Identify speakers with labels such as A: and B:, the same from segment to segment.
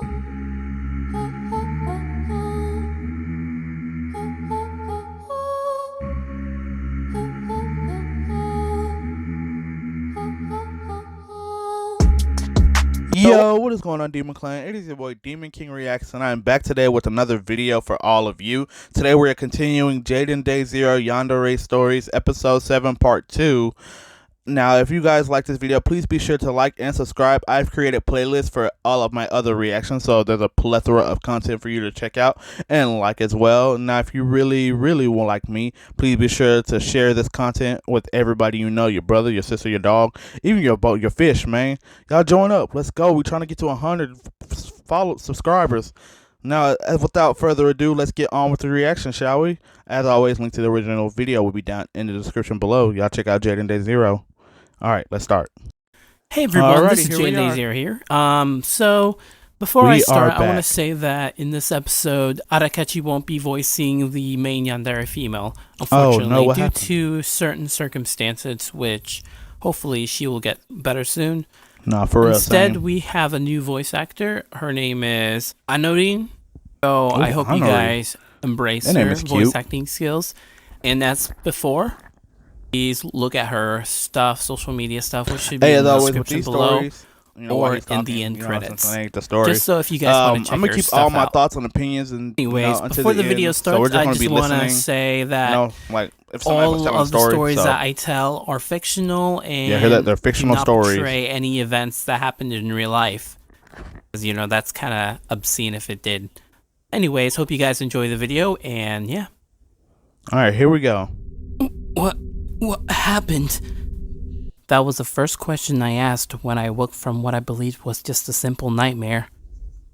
A: Yo, what is going on, Demon Clan? It is your boy Demon King Reacts, and I'm back today with another video for all of you. Today we are continuing Jaden Day Zero Yandere Stories, Episode 7, Part 2. Now, if you guys like this video, please be sure to like and subscribe. I've created playlists for all of my other reactions, so there's a plethora of content for you to check out and like as well. Now, if you really will like me, please be sure to share this content with everybody you know, your brother, your sister, your dog, even your boat, your fish, man. Y'all join up. Let's go. We're trying to get to 100 subscribers. Now, without further ado, let's get on with the reaction, shall we? As always, link to the original video will be down in the description below. Y'all check out Jaden Day Zero. All right, let's start.
B: Hey everyone, this is Jaden Day here. So before I start, I want to say that in this episode, Arakachi won't be voicing the main Yandere female, unfortunately, due to certain circumstances, which hopefully she will get better soon.
A: Nah, for real.
B: Instead, we have a new voice actor. Her name is Anorin. So I hope you guys embrace her voice acting skills. And that's before. Please look at her stuff, social media stuff, which should be in the description below, or in the end credits. Just so if you guys want to check
A: I'm gonna keep all my thoughts and opinions. And
B: anyways, before the video starts, I just want to say that all of the stories that I tell are fictional and
A: they're fictional
B: do not
A: stories.
B: Portray any events that happened in real life, because you know that's kind of obscene if it did. Anyways, hope you guys enjoy the video, and yeah.
A: All right, here we go.
B: What happened? That was the first question I asked when I woke from what I believed was just a simple nightmare.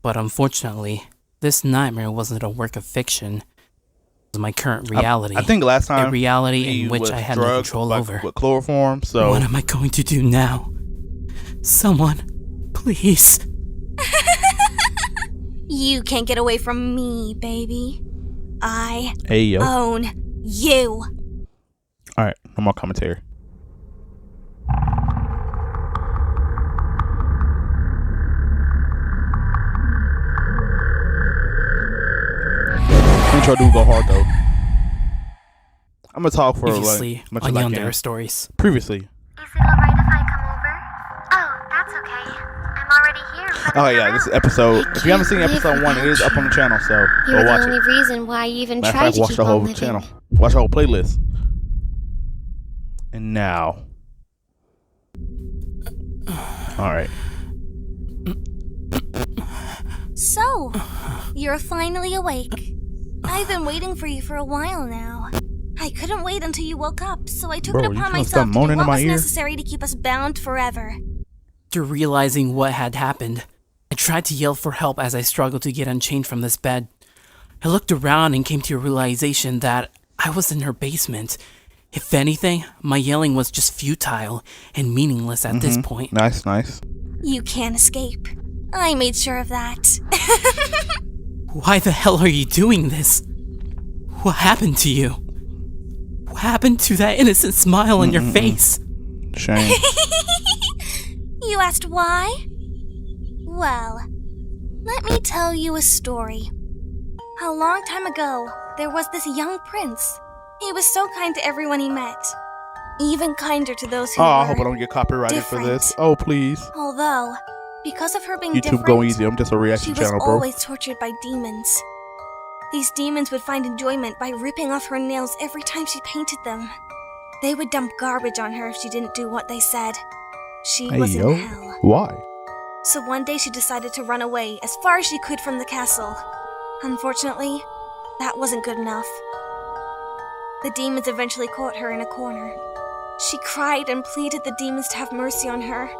B: But unfortunately, this nightmare wasn't a work of fiction. It was my current reality.
A: I think last time
B: a reality in which I had no control over.
A: With chloroform, so
B: what am I going to do now? Someone, please.
C: You can't get away from me, baby. I
A: Ayo.
C: own you.
A: Alright, no more commentary. Intro do go hard though. I'm gonna talk for
B: previously
A: like much
B: on
A: as I
B: Yandere
A: can.
B: Stories.
A: Previously.
D: Is it alright if I come over? Oh, that's okay. I'm already here.
A: Oh yeah, this is episode. If you haven't seen episode 1, it is up on the channel, so
D: You're
A: go watch
D: the only
A: it.
D: reason why you even
A: Matter of
D: tried
A: fact,
D: to
A: watch
D: keep
A: the whole
D: on living.
A: channel. Watch the whole playlist. And now. Alright.
C: So, you're finally awake. I've been waiting for you for a while now. I couldn't wait until you woke up, so I took it upon myself to do what was necessary to keep us bound forever.
B: After realizing what had happened, I tried to yell for help as I struggled to get unchained from this bed. I looked around and came to a realization that I was in her basement. If anything, my yelling was just futile and meaningless at this point.
A: Nice, nice.
C: You can't escape. I made sure of that.
B: Why the hell are you doing this? What happened to you? What happened to that innocent smile on your face?
A: Shame.
C: You asked why? Well, let me tell you a story. A long time ago, there was this young prince. He was so kind to everyone he met. Even kinder to those who were
A: I hope I don't get copyrighted for this. Oh, please.
C: Although, because of her being
A: YouTube,
C: different,
A: go easy. I'm just a reaction channel, bro.
C: She was always tortured by demons. These demons would find enjoyment by ripping off her nails every time she painted them. They would dump garbage on her if she didn't do what they said. She was in hell.
A: Why?
C: So one day she decided to run away as far as she could from the castle. Unfortunately, that wasn't good enough. The demons eventually caught her in a corner. She cried and pleaded the demons to have mercy on her,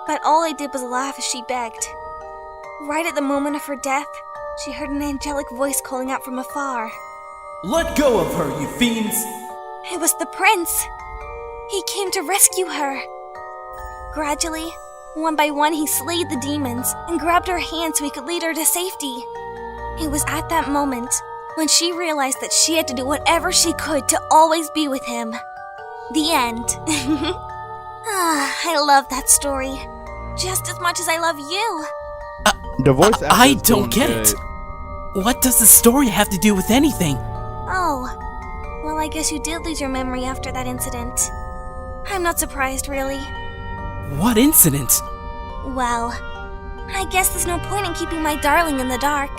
C: but all they did was laugh as she begged. Right at the moment of her death, she heard an angelic voice calling out from afar.
E: Let go of her, you fiends!
C: It was the prince! He came to rescue her! Gradually, one by one, he slayed the demons and grabbed her hand so he could lead her to safety. It was at that moment when she realized that she had to do whatever she could to always be with him. The end. I love that story. Just as much as I love you.
A: The voice
B: I don't get it. What does the story have to do with anything?
C: Oh, well, I guess you did lose your memory after that incident. I'm not surprised, really.
B: What incident?
C: Well, I guess there's no point in keeping my darling in the dark.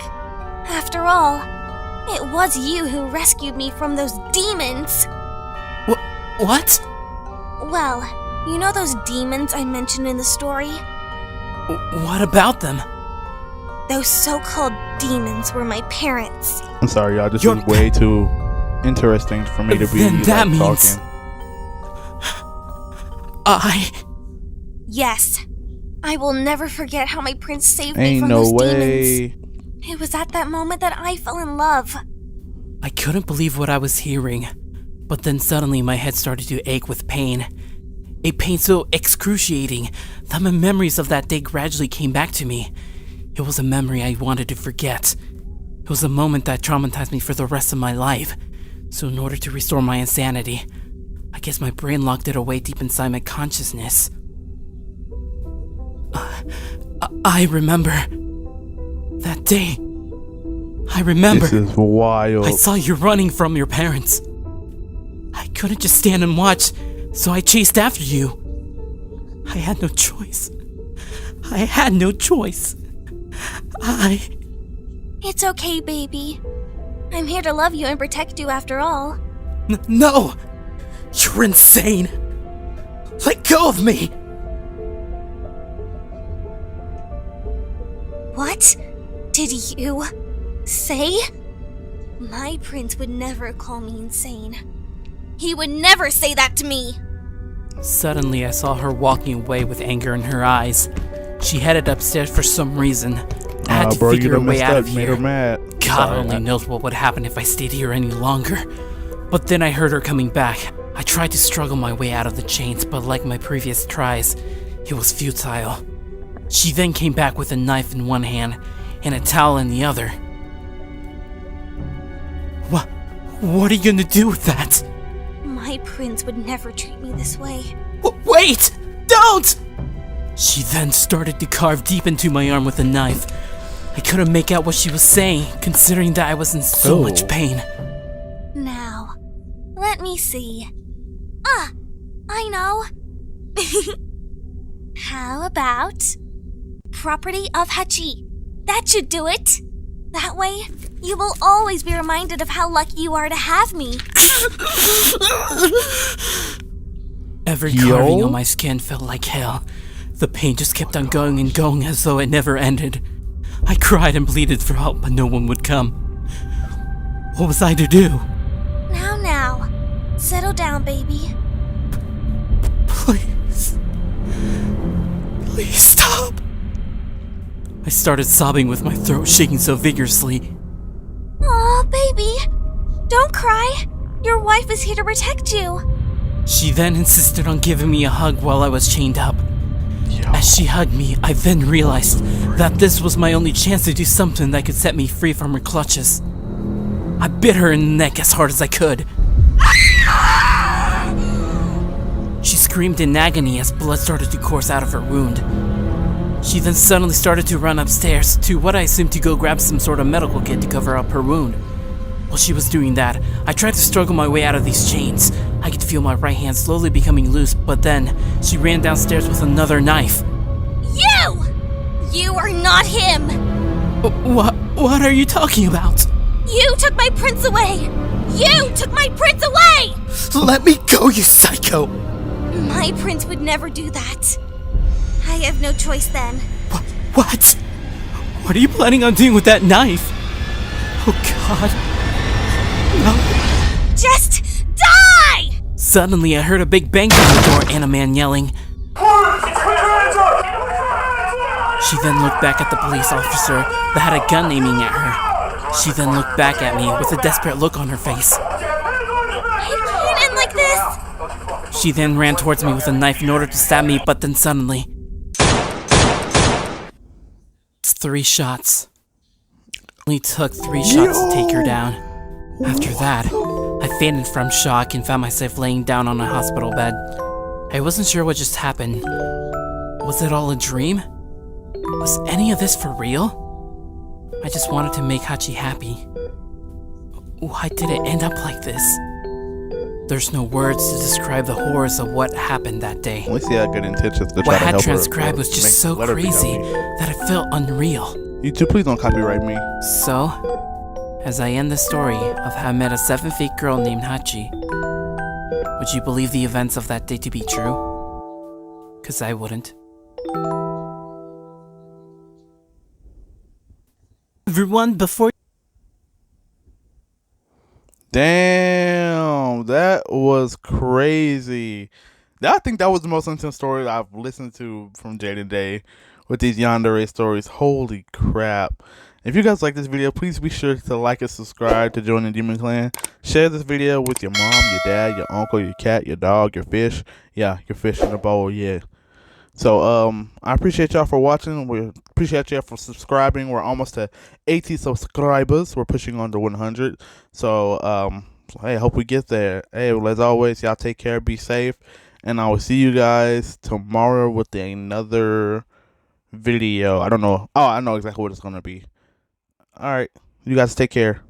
C: After all, it was you who rescued me from those demons.
B: What?
C: Well, you know those demons I mentioned in the story?
B: What about them?
C: Those so-called demons were my parents.
A: I'm sorry, y'all. This is way too interesting for me to be
B: then that
A: like,
B: means
A: talking.
C: Yes. I will never forget how my prince saved me
A: Ain't
C: from
A: no
C: those
A: way.
C: demons. It was at that moment that I fell in love.
B: I couldn't believe what I was hearing, but then suddenly my head started to ache with pain. A pain so excruciating that my memories of that day gradually came back to me. It was a memory I wanted to forget. It was a moment that traumatized me for the rest of my life. So in order to restore my insanity, I guess my brain locked it away deep inside my consciousness. I remember that day. I remember.
A: This is wild.
B: I saw you running from your parents. I couldn't just stand and watch, so I chased after you. I had no choice. I had no choice.
C: It's okay, baby. I'm here to love you and protect you after all.
B: No! You're insane! Let go of me!
C: What did you say? My prince would never call me insane. He would never say that to me!
B: Suddenly, I saw her walking away with anger in her eyes. She headed upstairs for some reason. I had to figure a way out of here. God only knows what would happen if I stayed here any longer. But then I heard her coming back. I tried to struggle my way out of the chains, but like my previous tries, it was futile. She then came back with a knife in one hand and a towel in the other. What are you gonna do with that?
C: My prince would never treat me this way.
B: Wait! Don't! She then started to carve deep into my arm with a knife. I couldn't make out what she was saying, considering that I was in so much pain.
C: Now, let me see. I know. How about property of Hachi? That should do it. That way, you will always be reminded of how lucky you are to have me.
B: Every carving on my skin felt like hell. The pain just kept on going and going as though it never ended. I cried and pleaded for help, but no one would come. What was I to do?
C: Now, settle down, baby.
B: Please stop. I started sobbing with my throat shaking so vigorously.
C: Aw, baby, don't cry. Your wife is here to protect you.
B: She then insisted on giving me a hug while I was chained up. As she hugged me, I then realized that this was my only chance to do something that could set me free from her clutches. I bit her in the neck as hard as I could. She screamed in agony as blood started to course out of her wound. She then suddenly started to run upstairs to what I assumed to go grab some sort of medical kit to cover up her wound. While she was doing that, I tried to struggle my way out of these chains. I could feel my right hand slowly becoming loose, but then she ran downstairs with another knife.
C: You are not him!
B: What are you talking about?
C: You took my prince away! You took my prince away!
B: Let me go, you psycho!
C: My prince would never do that. I have no choice then.
B: What? What are you planning on doing with that knife? Oh God. No.
C: Just die!
B: Suddenly I heard a big bang on the door and a man yelling. She then looked back at the police officer that had a gun aiming at her. She then looked back at me with a desperate look on her face.
C: It can't end like this!
B: She then ran towards me with a knife in order to stab me, but then suddenly... It's 3 shots. It only took 3 shots to take her down. After that, I fainted from shock and found myself laying down on a hospital bed. I wasn't sure what just happened. Was it all a dream? Was any of this for real? I just wanted to make Hachi happy. Why did it end up like this? There's no words to describe the horrors of what happened that day.
A: We see how good intentions to try
B: What
A: to
B: I had
A: help
B: transcribed
A: her,
B: was just so crazy that it felt unreal.
A: You two, please don't copyright me.
B: So, as I end the story of how I met a 7 feet girl named Hachi, would you believe the events of that day to be true? 'Cause I wouldn't. Everyone, before...
A: Damn, that was crazy. I think that was the most intense story I've listened to from Jaden Day with these Yandere stories. Holy crap. If you guys like this video, please be sure to like and subscribe to join the Demon Clan. Share this video with your mom, your dad, your uncle, your cat, your dog, your fish. Yeah, your fish in the bowl, yeah. So, I appreciate y'all for watching. We appreciate y'all for subscribing. We're almost to 80 subscribers. We're pushing on to 100. So, hey, hope we get there. Hey, well, as always, y'all take care, be safe, and I will see you guys tomorrow with another video. I don't know. Oh, I know exactly what it's going to be. All right. You guys take care.